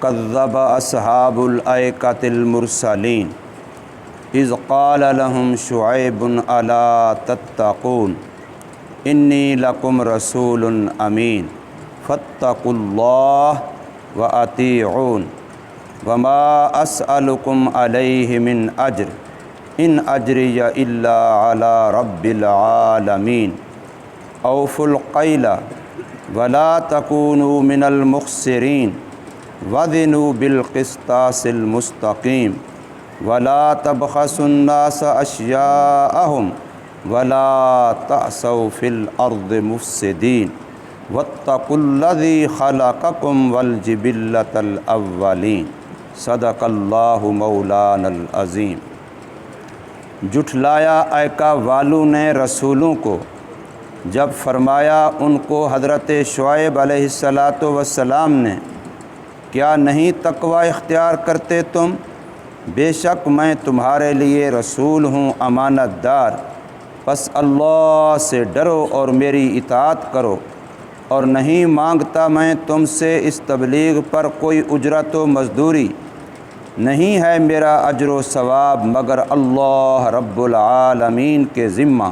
کذب اصحاب الایکۃ المرسلین اذ قال لهم شعیب الا تتقون انی لکم رسول امین فاتقوا اللہ واطیعون وما اسألکم علیہ من اجر ان اجری الا علی رب العالمین اوفوا الکیل ولا تکونوا من المخسرین وزنوا بالقسطاس المستقیم ولا تبخسوا الناس اشیاءهم ولا تعثوا فی الارض مفسدین واتقوا الذی خلقکم والجبلۃ الاولین صدق اللہ مولانا العظیم۔ جھٹلایا ایکا والوں نے رسولوں کو جب فرمایا ان کو حضرت شعیب علیہ السلام نے، کیا نہیں تقوی اختیار کرتے تم؟ بے شک میں تمہارے لیے رسول ہوں، امانت دار، پس اللہ سے ڈرو اور میری اطاعت کرو، اور نہیں مانگتا میں تم سے اس تبلیغ پر کوئی اجرت و مزدوری، نہیں ہے میرا اجر و ثواب مگر اللہ رب العالمین کے ذمہ۔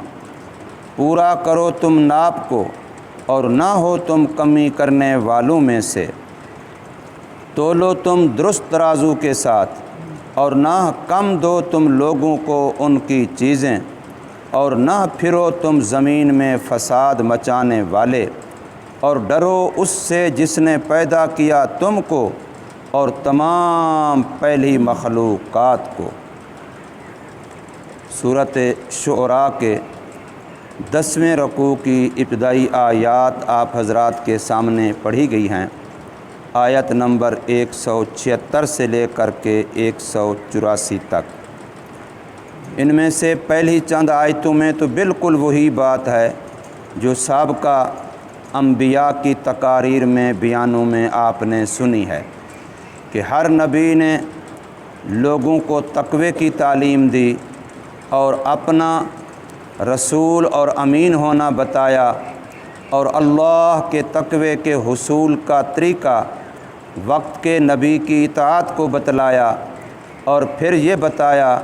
پورا کرو تم ناپ کو اور نہ ہو تم کمی کرنے والوں میں سے، تولو تم درست ترازو کے ساتھ اور نہ کم دو تم لوگوں کو ان کی چیزیں، اور نہ پھرو تم زمین میں فساد مچانے والے، اور ڈرو اس سے جس نے پیدا کیا تم کو اور تمام پہلی مخلوقات کو۔ سورۃ شعراء کے 10ویں رکوع کی ابتدائی آیات آپ حضرات کے سامنے پڑھی گئی ہیں، آیت نمبر 176 سے لے کر کے 184 تک۔ ان میں سے پہلی چند آیتوں میں تو بالکل وہی بات ہے جو سابقہ انبیاء کی تقاریر میں، بیانوں میں آپ نے سنی ہے کہ ہر نبی نے لوگوں کو تقوی کی تعلیم دی اور اپنا رسول اور امین ہونا بتایا، اور اللہ کے تقوی کے حصول کا طریقہ وقت کے نبی کی اطاعت کو بتلایا، اور پھر یہ بتایا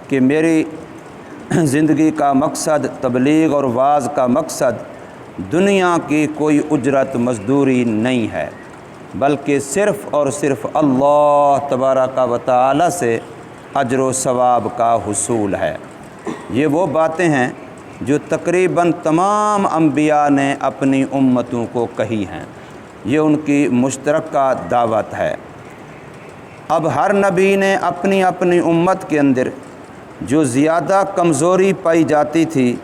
کہ میری زندگی کا مقصد، تبلیغ اور وعظ کا مقصد دنیا کی کوئی اجرت مزدوری نہیں ہے، بلکہ صرف اور صرف اللہ تبارک و تعالی سے اجر و ثواب کا حصول ہے۔ یہ وہ باتیں ہیں جو تقریباً تمام انبیاء نے اپنی امتوں کو کہی ہیں، یہ ان کی مشترکہ دعوت ہے۔ اب ہر نبی نے اپنی اپنی امت کے اندر جو زیادہ کمزوری پائی جاتی تھی،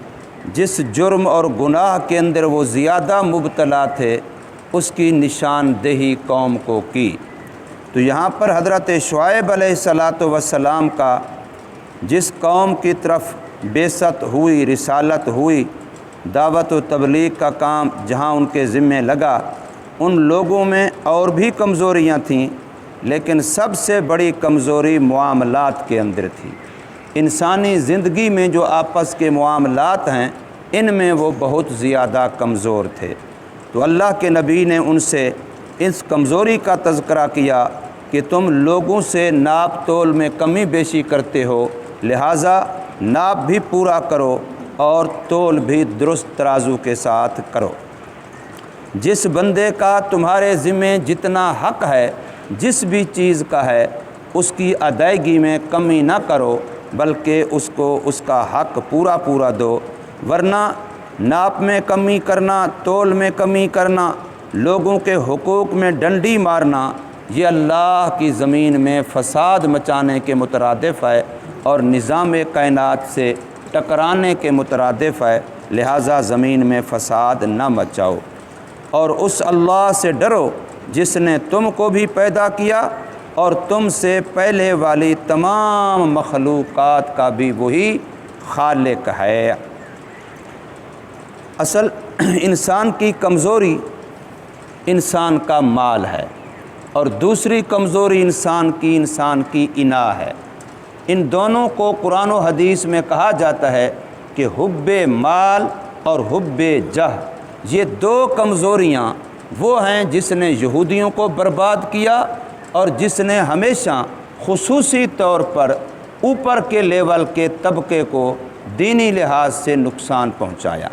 جس جرم اور گناہ کے اندر وہ زیادہ مبتلا تھے، اس کی نشاندہی قوم کو کی۔ تو یہاں پر حضرت شعیب علیہ السلام کا جس قوم کی طرف بعثت ہوئی، رسالت ہوئی، دعوت و تبلیغ کا کام جہاں ان کے ذمے لگا، ان لوگوں میں اور بھی کمزوریاں تھیں، لیکن سب سے بڑی کمزوری معاملات کے اندر تھی۔ انسانی زندگی میں جو آپس کے معاملات ہیں، ان میں وہ بہت زیادہ کمزور تھے۔ تو اللہ کے نبی نے ان سے اس کمزوری کا تذکرہ کیا کہ تم لوگوں سے ناپ تول میں کمی بیشی کرتے ہو، لہٰذا ناپ بھی پورا کرو اور تول بھی درست ترازو کے ساتھ کرو۔ جس بندے کا تمہارے ذمے جتنا حق ہے، جس بھی چیز کا ہے، اس کی ادائیگی میں کمی نہ کرو، بلکہ اس کو اس کا حق پورا پورا دو، ورنہ ناپ میں کمی کرنا، تول میں کمی کرنا، لوگوں کے حقوق میں ڈنڈی مارنا، یہ اللہ کی زمین میں فساد مچانے کے مترادف ہے اور نظام کائنات سے ٹکرانے کے مترادف ہے، لہٰذا زمین میں فساد نہ مچاؤ، اور اس اللہ سے ڈرو جس نے تم کو بھی پیدا کیا اور تم سے پہلے والی تمام مخلوقات کا بھی وہی خالق ہے۔ اصل انسان کی کمزوری انسان کا مال ہے، اور دوسری کمزوری انسان کی انا ہے۔ ان دونوں کو قرآن و حدیث میں کہا جاتا ہے کہ حب مال اور حب جہ، یہ دو کمزوریاں وہ ہیں جس نے یہودیوں کو برباد کیا اور جس نے ہمیشہ خصوصی طور پر اوپر کے لیول کے طبقے کو دینی لحاظ سے نقصان پہنچایا۔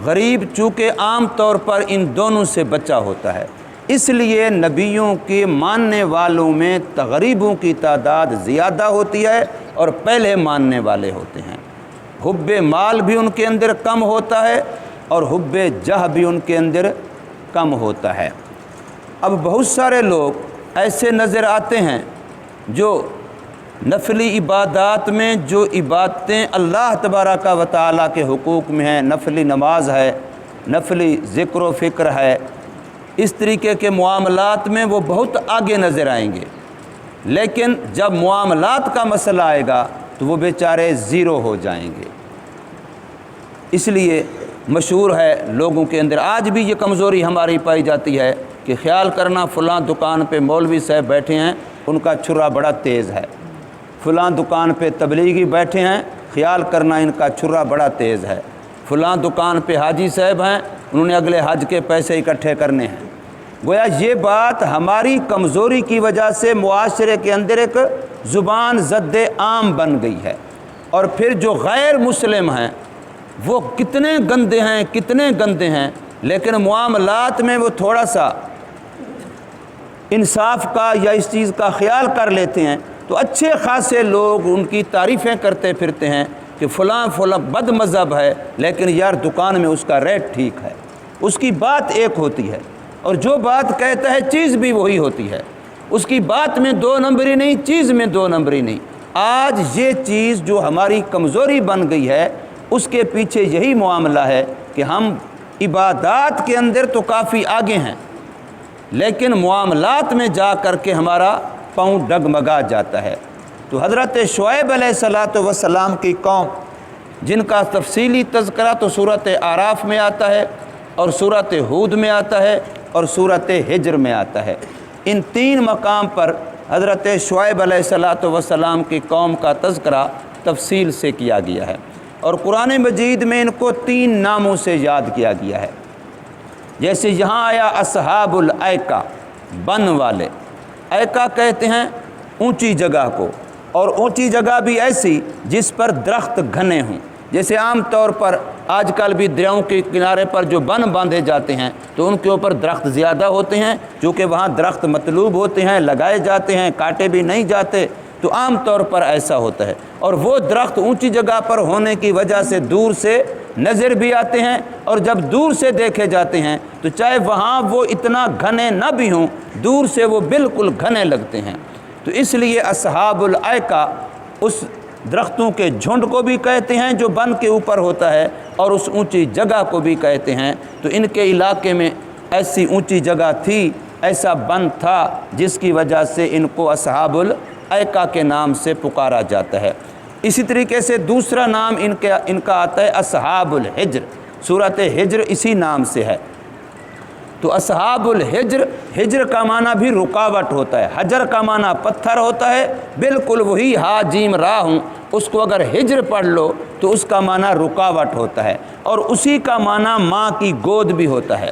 غریب چونکہ عام طور پر ان دونوں سے بچا ہوتا ہے، اس لیے نبیوں کے ماننے والوں میں غریبوں کی تعداد زیادہ ہوتی ہے اور پہلے ماننے والے ہوتے ہیں۔ حب مال بھی ان کے اندر کم ہوتا ہے اور حب جہ بھی ان کے اندر کم ہوتا ہے۔ اب بہت سارے لوگ ایسے نظر آتے ہیں جو نفلی عبادات میں جو عبادتیں اللہ تبارک و تعالیٰ کے حقوق میں ہیں، نفلی نماز ہے، نفلی ذکر و فکر ہے، اس طریقے کے معاملات میں وہ بہت آگے نظر آئیں گے، لیکن جب معاملات کا مسئلہ آئے گا تو وہ بیچارے زیرو ہو جائیں گے۔ اس لیے مشہور ہے لوگوں کے اندر آج بھی یہ کمزوری ہماری پائی جاتی ہے کہ خیال کرنا فلاں دکان پہ مولوی صاحب بیٹھے ہیں، ان کا چھرا بڑا تیز ہے، فلاں دکان پہ تبلیغی بیٹھے ہیں، خیال کرنا ان کا چھرا بڑا تیز ہے، فلاں دکان پہ حاجی صاحب ہیں، انہوں نے اگلے حج کے پیسے اکٹھے کرنے ہیں۔ گویا یہ بات ہماری کمزوری کی وجہ سے معاشرے کے اندر ایک زبان ضد عام بن گئی ہے، اور پھر جو غیر مسلم ہیں وہ کتنے گندے ہیں، لیکن معاملات میں وہ تھوڑا سا انصاف کا یا اس چیز کا خیال کر لیتے ہیں تو اچھے خاصے لوگ ان کی تعریفیں کرتے پھرتے ہیں کہ فلاں بد مذہب ہے، لیکن یار دکان میں اس کا ریٹ ٹھیک ہے، اس کی بات ایک ہوتی ہے، اور جو بات کہتا ہے چیز بھی وہی ہوتی ہے، اس کی بات میں دو نمبری نہیں، چیز میں دو نمبری نہیں۔ آج یہ چیز جو ہماری کمزوری بن گئی ہے، اس کے پیچھے یہی معاملہ ہے کہ ہم عبادات کے اندر تو کافی آگے ہیں، لیکن معاملات میں جا کر کے ہمارا پاؤں ڈگمگا جاتا ہے۔ تو حضرت شعیب علیہ السلام کی قوم، جن کا تفصیلی تذکرہ تو سورۃ اعراف میں آتا ہے اور سورۃ ہود میں آتا ہے اور سورۃ ہجر میں آتا ہے، ان تین مقام پر حضرت شعیب علیہ السلام کی قوم کا تذکرہ تفصیل سے کیا گیا ہے، اور قرآن مجید میں ان کو تین ناموں سے یاد کیا گیا ہے۔ جیسے یہاں آیا اصحاب الایکہ، بن والے، ایکا کہتے ہیں اونچی جگہ کو، اور اونچی جگہ بھی ایسی جس پر درخت گھنے ہوں، جیسے عام طور پر آج کل بھی دریاؤں کے کنارے پر جو بن باندھے جاتے ہیں تو ان کے اوپر درخت زیادہ ہوتے ہیں، چونکہ وہاں درخت مطلوب ہوتے ہیں، لگائے جاتے ہیں، کاٹے بھی نہیں جاتے، تو عام طور پر ایسا ہوتا ہے، اور وہ درخت اونچی جگہ پر ہونے کی وجہ سے دور سے نظر بھی آتے ہیں، اور جب دور سے دیکھے جاتے ہیں تو چاہے وہاں وہ اتنا گھنے نہ بھی ہوں، دور سے وہ بالکل گھنے لگتے ہیں۔ تو اس لیے اصحاب الایکہ اس درختوں کے جھنڈ کو بھی کہتے ہیں جو بن کے اوپر ہوتا ہے، اور اس اونچی جگہ کو بھی کہتے ہیں۔ تو ان کے علاقے میں ایسی اونچی جگہ تھی، ایسا بن تھا، جس کی وجہ سے ان کو اصحاب الایکہ کے نام سے پکارا جاتا ہے۔ اسی طریقے سے دوسرا نام ان کا آتا ہے اصحاب الحجر، سورۃ ہجر اسی نام سے ہے۔ تو اصحاب الحجر، ہجر کا معنی بھی رکاوٹ ہوتا ہے، حجر کا معنی پتھر ہوتا ہے، بالکل وہی ہا جیم را ہوں، اس کو اگر ہجر پڑھ لو تو اس کا معنی رکاوٹ ہوتا ہے، اور اسی کا معنی ماں کی گود بھی ہوتا ہے۔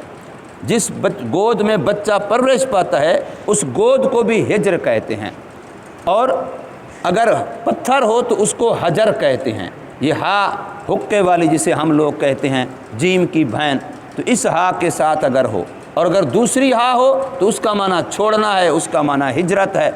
جس گود میں بچہ پرورش پاتا ہے اس گود کو بھی ہجر کہتے ہیں، اور اگر پتھر ہو تو اس کو حجر کہتے ہیں۔ یہ ہا حقے والی جسے ہم لوگ کہتے ہیں، جیم کی بہن، تو اس ہا کے ساتھ اگر ہو، اور اگر دوسری ہا ہو تو اس کا معنی چھوڑنا ہے، اس کا معنی ہجرت ہے۔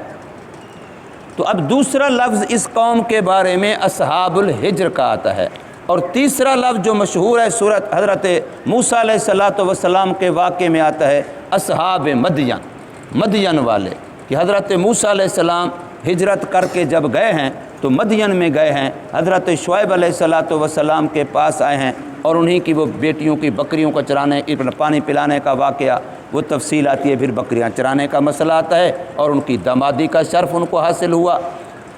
تو اب دوسرا لفظ اس قوم کے بارے میں اصحاب الحجر کا آتا ہے، اور تیسرا لفظ جو مشہور ہے سورت حضرت موسیٰ علیہ السلام کے واقعے میں آتا ہے اصحاب مدین، مدین والے، کہ حضرت موسیٰ علیہ السلام ہجرت کر کے جب گئے ہیں تو مدین میں گئے ہیں، حضرت شعیب علیہ السلام کے پاس آئے ہیں، اور انہی کی وہ بیٹیوں کی بکریوں کو چرانے، پانی پلانے کا واقعہ، وہ تفصیل آتی ہے، پھر بکریاں چرانے کا مسئلہ آتا ہے، اور ان کی دامادی کا شرف ان کو حاصل ہوا۔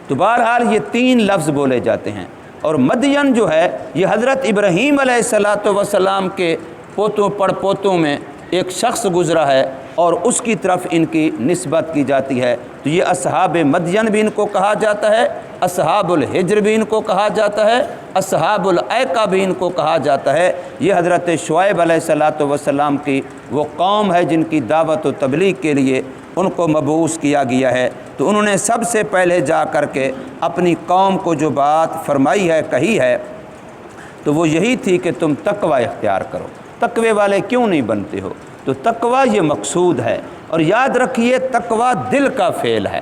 تو بہرحال یہ تین لفظ بولے جاتے ہیں، اور مدین جو ہے یہ حضرت ابراہیم علیہ السلام کے پوتوں پڑ پوتوں میں ایک شخص گزرا ہے، اور اس کی طرف ان کی نسبت کی جاتی ہے۔ تو یہ اصحاب مدین بھی ان کو کہا جاتا ہے، اصحاب الحجر بھی ان کو کہا جاتا ہے، اصحاب الایکہ بھی ان کو کہا جاتا ہے۔ یہ حضرت شعیب علیہ السلام کی وہ قوم ہے جن کی دعوت و تبلیغ کے لیے ان کو مبعوث کیا گیا ہے، تو انہوں نے سب سے پہلے جا کر کے اپنی قوم کو جو بات فرمائی ہے، کہی ہے، تو وہ یہی تھی کہ تم تقوی اختیار کرو۔ تقوی والے کیوں نہیں بنتے ہو؟ تو تقوی یہ مقصود ہے، اور یاد رکھیے تقوی دل کا فعل ہے۔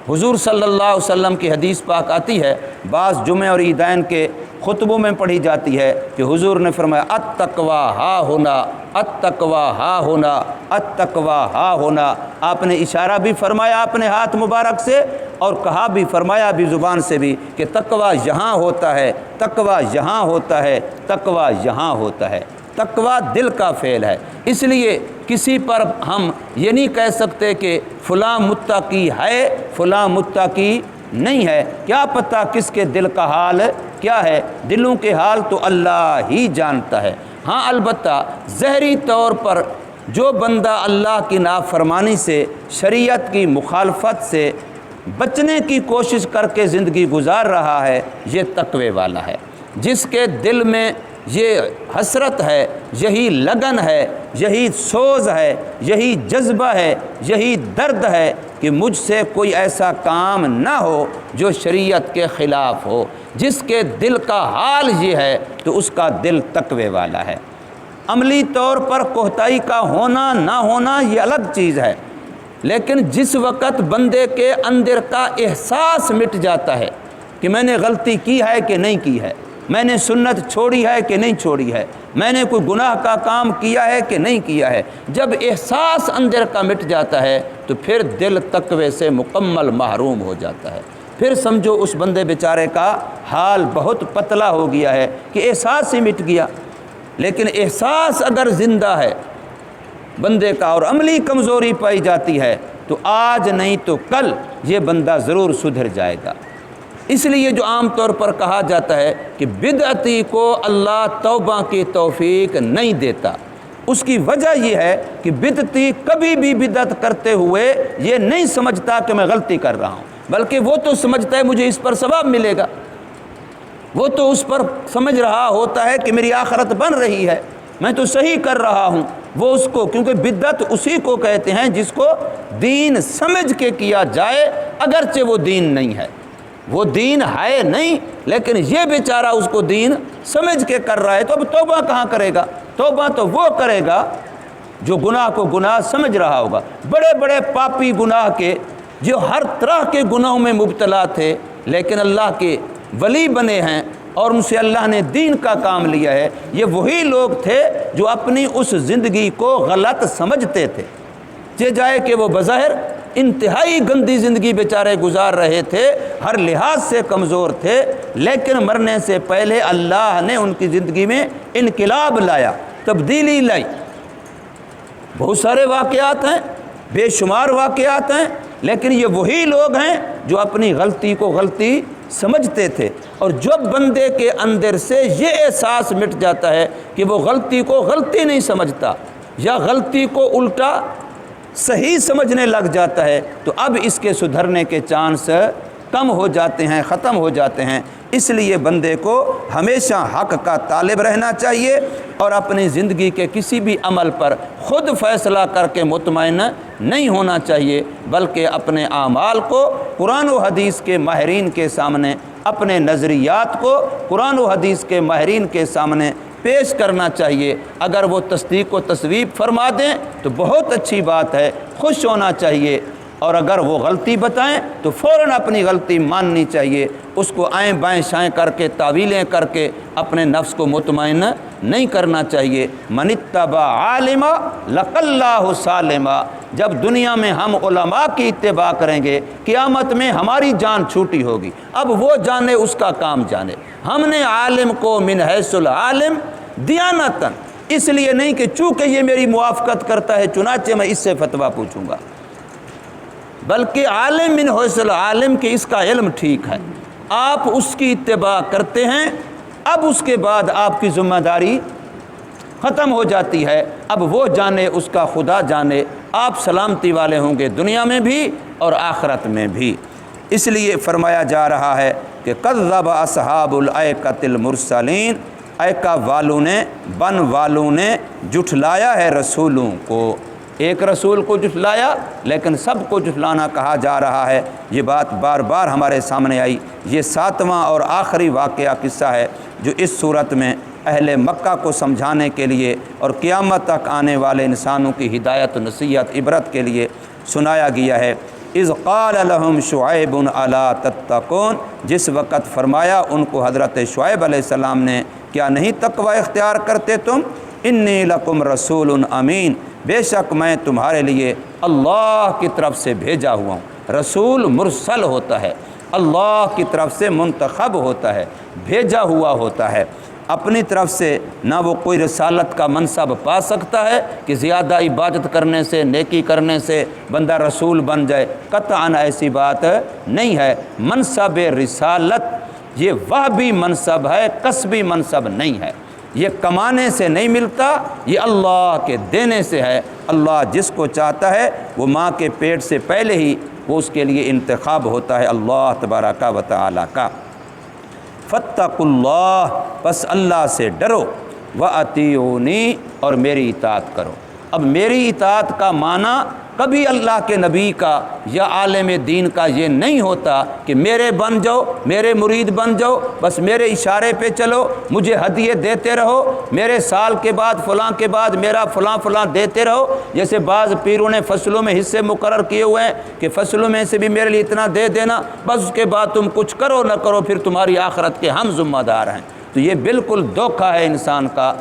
حضور صلی اللہ علیہ وسلم کی حدیث پاک آتی ہے، بعض جمعے اور عیدین کے خطبوں میں پڑھی جاتی ہے کہ حضور نے فرمایا التقوی ہا ہونا، التقوی ہا ہونا، التقوی ہا ہونا۔ آپ نے اشارہ بھی فرمایا اپنے ہاتھ مبارک سے، اور کہا بھی، فرمایا بھی زبان سے بھی کہ تقوی یہاں ہوتا ہے، تقوی یہاں ہوتا ہے، تقوی یہاں ہوتا ہے۔ تقوی دل کا فعل ہے، اس لیے کسی پر ہم یہ نہیں کہہ سکتے کہ فلاں متقی ہے، فلاں متقی نہیں ہے۔ کیا پتہ کس کے دل کا حال کیا ہے؟ دلوں کے حال تو اللہ ہی جانتا ہے۔ ہاں البتہ ظاہری طور پر جو بندہ اللہ کی نافرمانی سے، شریعت کی مخالفت سے بچنے کی کوشش کر کے زندگی گزار رہا ہے، یہ تقوی والا ہے۔ جس کے دل میں یہ حسرت ہے، یہی لگن ہے، یہی سوز ہے، یہی جذبہ ہے، یہی درد ہے کہ مجھ سے کوئی ایسا کام نہ ہو جو شریعت کے خلاف ہو، جس کے دل کا حال یہ ہے تو اس کا دل تقوی والا ہے۔ عملی طور پر کوتاہی کا ہونا نہ ہونا یہ الگ چیز ہے، لیکن جس وقت بندے کے اندر کا احساس مٹ جاتا ہے کہ میں نے غلطی کی ہے کہ نہیں کی ہے، میں نے سنت چھوڑی ہے کہ نہیں چھوڑی ہے، میں نے کوئی گناہ کا کام کیا ہے کہ نہیں کیا ہے، جب احساس اندر کا مٹ جاتا ہے تو پھر دل تقوی سے مکمل محروم ہو جاتا ہے۔ پھر سمجھو اس بندے بیچارے کا حال بہت پتلا ہو گیا ہے کہ احساس ہی مٹ گیا۔ لیکن احساس اگر زندہ ہے بندے کا اور عملی کمزوری پائی جاتی ہے تو آج نہیں تو کل یہ بندہ ضرور سدھر جائے گا۔ اس لیے جو عام طور پر کہا جاتا ہے کہ بدعتی کو اللہ توبہ کی توفیق نہیں دیتا، اس کی وجہ یہ ہے کہ بدعتی کبھی بھی بدعت کرتے ہوئے یہ نہیں سمجھتا کہ میں غلطی کر رہا ہوں، بلکہ وہ تو سمجھتا ہے مجھے اس پر ثواب ملے گا، وہ تو اس پر سمجھ رہا ہوتا ہے کہ میری آخرت بن رہی ہے، میں تو صحیح کر رہا ہوں۔ وہ اس کو، کیونکہ بدعت اسی کو کہتے ہیں جس کو دین سمجھ کے کیا جائے، اگرچہ وہ دین نہیں ہے، وہ دین ہے نہیں، لیکن یہ بیچارہ اس کو دین سمجھ کے کر رہا ہے، تو اب توبہ کہاں کرے گا؟ توبہ تو وہ کرے گا جو گناہ کو گناہ سمجھ رہا ہوگا۔ بڑے بڑے پاپی گناہ کے جو ہر طرح کے گناہوں میں مبتلا تھے لیکن اللہ کے ولی بنے ہیں اور ان سے اللہ نے دین کا کام لیا ہے، یہ وہی لوگ تھے جو اپنی اس زندگی کو غلط سمجھتے تھے، یہ جائے کہ وہ بظاہر انتہائی گندی زندگی بیچارے گزار رہے تھے، ہر لحاظ سے کمزور تھے، لیکن مرنے سے پہلے اللہ نے ان کی زندگی میں انقلاب لایا، تبدیلی لائی۔ بہت سارے واقعات ہیں، بے شمار واقعات ہیں، لیکن یہ وہی لوگ ہیں جو اپنی غلطی کو غلطی سمجھتے تھے، اور جب بندے کے اندر سے یہ احساس مٹ جاتا ہے کہ وہ غلطی کو غلطی نہیں سمجھتا یا غلطی کو الٹا صحیح سمجھنے لگ جاتا ہے، تو اب اس کے سدھرنے کے چانس کم ہو جاتے ہیں، ختم ہو جاتے ہیں۔ اس لیے بندے کو ہمیشہ حق کا طالب رہنا چاہیے اور اپنی زندگی کے کسی بھی عمل پر خود فیصلہ کر کے مطمئن نہیں ہونا چاہیے، بلکہ اپنے اعمال کو قرآن و حدیث کے ماہرین کے سامنے، اپنے نظریات کو قرآن و حدیث کے ماہرین کے سامنے پیش کرنا چاہیے۔ اگر وہ تصدیق و تصویب فرما دیں تو بہت اچھی بات ہے، خوش ہونا چاہیے، اور اگر وہ غلطی بتائیں تو فوراً اپنی غلطی ماننی چاہیے، اس کو آئیں بائیں شائیں کر کے تعویلیں کر کے اپنے نفس کو مطمئن نہیں کرنا چاہیے۔ من اتبع عالما لقی اللہ سالما، جب دنیا میں ہم علماء کی اتباع کریں گے، قیامت میں ہماری جان چھوٹی ہوگی۔ اب وہ جانے، اس کا کام جانے۔ ہم نے عالم کو من حیث العالم دیانتاً، اس لیے نہیں کہ چونکہ یہ میری موافقت کرتا ہے چنانچہ میں اس سے فتویٰ پوچھوں گا، بلکہ عالم من حیث العالم کہ اس کا علم ٹھیک ہے، آپ اس کی اتباع کرتے ہیں، اب اس کے بعد آپ کی ذمہ داری ختم ہو جاتی ہے، اب وہ جانے، اس کا خدا جانے، آپ سلامتی والے ہوں گے دنیا میں بھی اور آخرت میں بھی۔ اس لیے فرمایا جا رہا ہے کہ کذب اصحاب الایکۃ المرسلین، ایکا والوں نے، بن والوں نے جھٹلایا ہے رسولوں کو۔ ایک رسول کو جھٹلایا لیکن سب کو جھٹلانا کہا جا رہا ہے۔ یہ بات بار بار ہمارے سامنے آئی۔ یہ 7واں اور آخری واقعہ قصہ ہے جو اس صورت میں اہل مکہ کو سمجھانے کے لیے اور قیامت تک آنے والے انسانوں کی ہدایت و نصیحت عبرت کے لیے سنایا گیا ہے۔ اذ قال لهم شعیب الا تتقون، جس وقت فرمایا ان کو حضرت شعیب علیہ السلام نے، کیا نہیں تقوی اختیار کرتے تم؟ انی لکم رسول امین، بے شک میں تمہارے لیے اللہ کی طرف سے بھیجا ہوا ہوں۔ رسول مرسل ہوتا ہے، اللہ کی طرف سے منتخب ہوتا ہے، بھیجا ہوا ہوتا ہے۔ اپنی طرف سے نہ وہ کوئی رسالت کا منصب پا سکتا ہے کہ زیادہ عبادت کرنے سے، نیکی کرنے سے بندہ رسول بن جائے، قطعاً ایسی بات نہیں ہے۔ منصب رسالت یہ وہبی منصب ہے، کسبی منصب نہیں ہے، یہ کمانے سے نہیں ملتا، یہ اللہ کے دینے سے ہے۔ اللہ جس کو چاہتا ہے وہ ماں کے پیٹ سے پہلے ہی وہ اس کے لیے انتخاب ہوتا ہے اللہ تبارک و تعالی کا۔ فاتقوا اللہ، پس اللہ سے ڈرو، وَأَطِیعُونِی، اور میری اطاعت کرو۔ اب میری اطاعت کا معنی کبھی اللہ کے نبی کا یا عالم دین کا یہ نہیں ہوتا کہ میرے بن جاؤ، میرے مرید بن جاؤ، بس میرے اشارے پہ چلو، مجھے ہدیے دیتے رہو، میرے سال کے بعد فلاں کے بعد میرا فلاں فلاں دیتے رہو۔ جیسے بعض پیروں نے فصلوں میں حصے مقرر کیے ہوئے ہیں کہ فصلوں میں سے بھی میرے لیے اتنا دے دینا، بس اس کے بعد تم کچھ کرو نہ کرو پھر تمہاری آخرت کے ہم ذمہ دار ہیں۔ تو یہ بالکل دھوکہ ہے انسان کا۔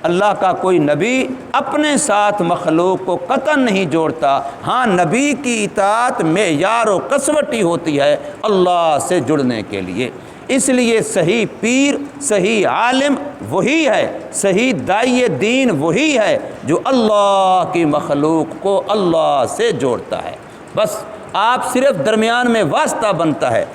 اللہ کا کوئی نبی اپنے ساتھ مخلوق کو قطعاً نہیں جوڑتا۔ ہاں نبی کی اطاعت معیار و کسوٹی ہوتی ہے اللہ سے جڑنے کے لیے۔ اس لیے صحیح پیر، صحیح عالم وہی ہے، صحیح داعی دین وہی ہے جو اللہ کی مخلوق کو اللہ سے جوڑتا ہے۔ بس آپ صرف درمیان میں واسطہ بنتا ہے،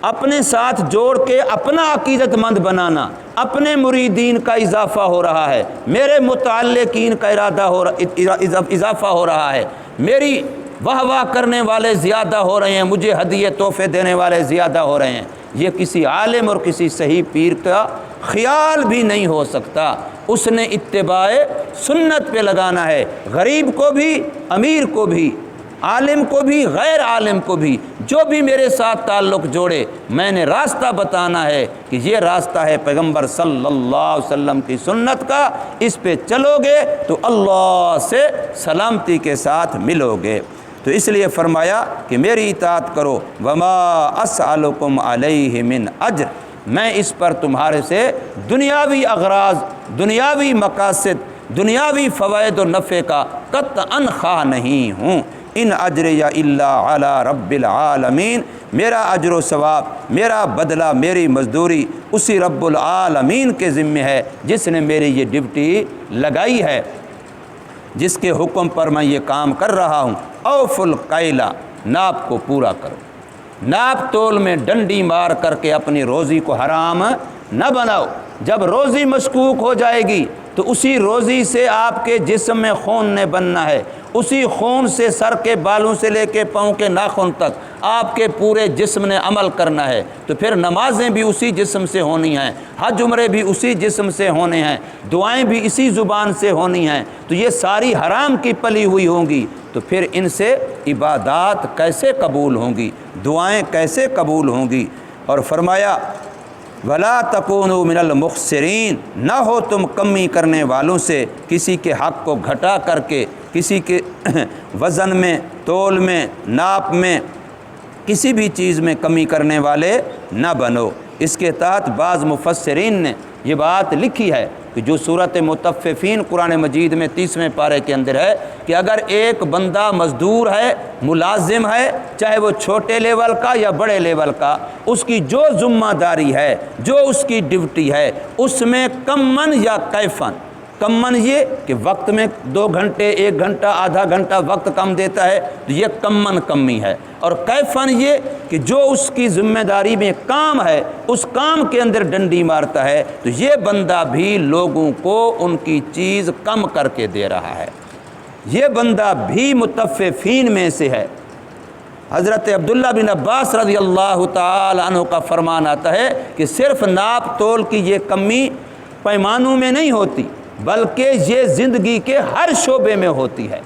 اپنے ساتھ جوڑ کے اپنا عقیدت مند بنانا، اپنے مریدین کا اضافہ ہو رہا ہے، میرے متعلقین کا اضافہ ہو رہا ہے، میری واہ واہ کرنے والے زیادہ ہو رہے ہیں، مجھے ہدیے تحفے دینے والے زیادہ ہو رہے ہیں۔ یہ کسی عالم اور کسی صحیح پیر کا خیال بھی نہیں ہو سکتا۔ اس نے اتباع سنت پہ لگانا ہے، غریب کو بھی، امیر کو بھی، عالم کو بھی، غیر عالم کو بھی، جو بھی میرے ساتھ تعلق جوڑے، میں نے راستہ بتانا ہے کہ یہ راستہ ہے پیغمبر صلی اللہ علیہ وسلم کی سنت کا، اس پہ چلو گے تو اللہ سے سلامتی کے ساتھ ملو گے۔ تو اس لیے فرمایا کہ میری اطاعت کرو۔ وما اسألکم علیہ من اجر، میں اس پر تمہارے سے دنیاوی اغراض، دنیاوی مقاصد، دنیاوی فوائد و نفع کا قطعاً خواہ نہیں ہوں۔ ان اجریہ الا علی رب العالمین، میرا اجر و ثواب، میرا بدلہ، میری مزدوری اسی رب العالمین کے ذمہ ہے جس نے میری یہ ڈیوٹی لگائی ہے، جس کے حکم پر میں یہ کام کر رہا ہوں۔ اوف الکیلا، ناپ کو پورا کرو، ناپ تول میں ڈنڈی مار کر کے اپنی روزی کو حرام نہ بناؤ۔ جب روزی مشکوک ہو جائے گی تو اسی روزی سے آپ کے جسم میں خون نے بننا ہے، اسی خون سے سر کے بالوں سے لے کے پاؤں کے ناخن تک آپ کے پورے جسم نے عمل کرنا ہے۔ تو پھر نمازیں بھی اسی جسم سے ہونی ہیں، حج عمرے بھی اسی جسم سے ہونے ہیں، دعائیں بھی اسی زبان سے ہونی ہیں۔ تو یہ ساری حرام کی پلی ہوئی ہوں گی، تو پھر ان سے عبادات کیسے قبول ہوں گی، دعائیں کیسے قبول ہوں گی؟ اور فرمایا وَلَا تَكُونُوا مِنَ الْمُخْسِرِينَ، نہ ہو تم کمی کرنے والوں سے، کسی کے حق کو گھٹا کر کے، کسی کے وزن میں، تول میں، ناپ میں، کسی بھی چیز میں کمی کرنے والے نہ بنو۔ اس کے تحت بعض مفسرین نے یہ بات لکھی ہے کہ جو صورت مطففین قرآن مجید میں 30ویں پارے کے اندر ہے کہ اگر ایک بندہ مزدور ہے، ملازم ہے، چاہے وہ چھوٹے لیول کا یا بڑے لیول کا، اس کی جو ذمہ داری ہے، جو اس کی ڈیوٹی ہے، اس میں کمن یا کیفن، کمن یہ کہ وقت میں 2 گھنٹے، 1 گھنٹہ، آدھا گھنٹہ وقت کم دیتا ہے تو یہ کمن کمی ہے، اور کیفن یہ کہ جو اس کی ذمہ داری میں کام ہے اس کام کے اندر ڈنڈی مارتا ہے، تو یہ بندہ بھی لوگوں کو ان کی چیز کم کر کے دے رہا ہے، یہ بندہ بھی مطففین میں سے ہے۔ حضرت عبداللہ بن عباس رضی اللہ تعالی عنہ کا فرمان آتا ہے کہ صرف ناپ تول کی یہ کمی پیمانوں میں نہیں ہوتی، بلکہ یہ زندگی کے ہر شعبے میں ہوتی ہے۔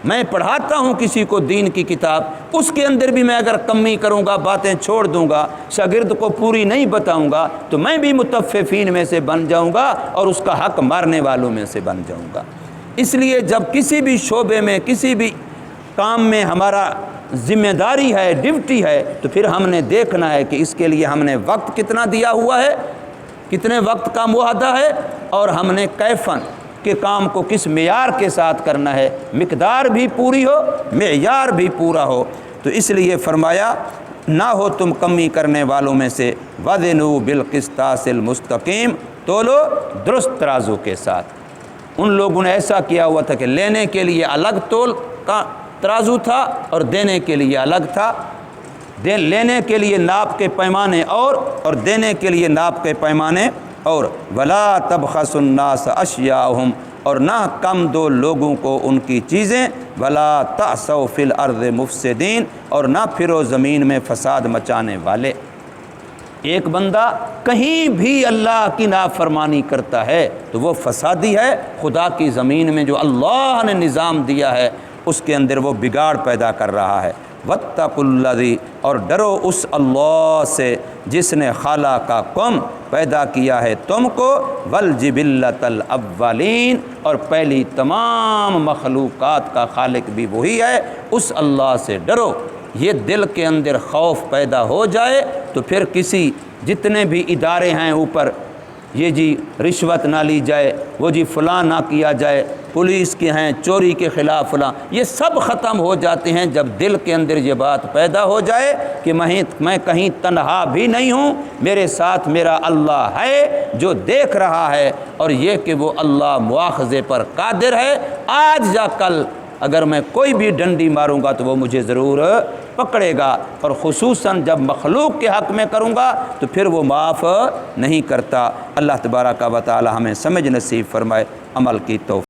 میں پڑھاتا ہوں کسی کو دین کی کتاب، اس کے اندر بھی میں اگر کمی کروں گا، باتیں چھوڑ دوں گا، شاگرد کو پوری نہیں بتاؤں گا، تو میں بھی متففین میں سے بن جاؤں گا اور اس کا حق مارنے والوں میں سے بن جاؤں گا۔ اس لیے جب کسی بھی شعبے میں، کسی بھی کام میں ہمارا ذمہ داری ہے، ڈیوٹی ہے، تو پھر ہم نے دیکھنا ہے کہ اس کے لیے ہم نے وقت کتنا دیا ہوا ہے، کتنے وقت کا معاہدہ ہے، اور ہم نے کیفن کہ کام کو کس معیار کے ساتھ کرنا ہے، مقدار بھی پوری ہو، معیار بھی پورا ہو۔ تو اس لیے فرمایا نہ ہو تم کمی کرنے والوں میں سے، وزنوا بالقسطاس المستقیم، تولو درست ترازو کے ساتھ۔ ان لوگوں نے ایسا کیا ہوا تھا کہ لینے کے لیے الگ تول کا ترازو تھا اور دینے کے لیے الگ تھا، لینے کے لیے ناپ کے پیمانے اور دینے کے لیے ناپ کے پیمانے اور ولا تبخسوا الناس اشیاءہم، اور نہ کم دو لوگوں کو ان کی چیزیں، ولا تعثوا فی الارض مفسدین، اور نہ پھرو زمین میں فساد مچانے والے۔ ایک بندہ کہیں بھی اللہ کی نافرمانی کرتا ہے تو وہ فسادی ہے، خدا کی زمین میں جو اللہ نے نظام دیا ہے اس کے اندر وہ بگاڑ پیدا کر رہا ہے۔ واتقوا الذی، اور ڈرو اس اللہ سے جس نے خلقکم، پیدا کیا ہے تم کو، والجبلۃ الاولین، اور پہلی تمام مخلوقات کا خالق بھی وہی ہے، اس اللہ سے ڈرو۔ یہ دل کے اندر خوف پیدا ہو جائے تو پھر کسی جتنے بھی ادارے ہیں اوپر، یہ جی رشوت نہ لی جائے، وہ جی فلاں نہ کیا جائے، پولیس کے ہیں چوری کے خلاف فلاں، یہ سب ختم ہو جاتے ہیں جب دل کے اندر یہ بات پیدا ہو جائے کہ میں کہیں تنہا بھی نہیں ہوں، میرے ساتھ میرا اللہ ہے جو دیکھ رہا ہے، اور یہ کہ وہ اللہ مواخذے پر قادر ہے، آج یا کل اگر میں کوئی بھی ڈنڈی ماروں گا تو وہ مجھے ضرور پکڑے گا، اور خصوصاً جب مخلوق کے حق میں کروں گا تو پھر وہ معاف نہیں کرتا۔ اللہ تبارک و تعالی ہمیں سمجھ نصیب فرمائے، عمل کی توفیق۔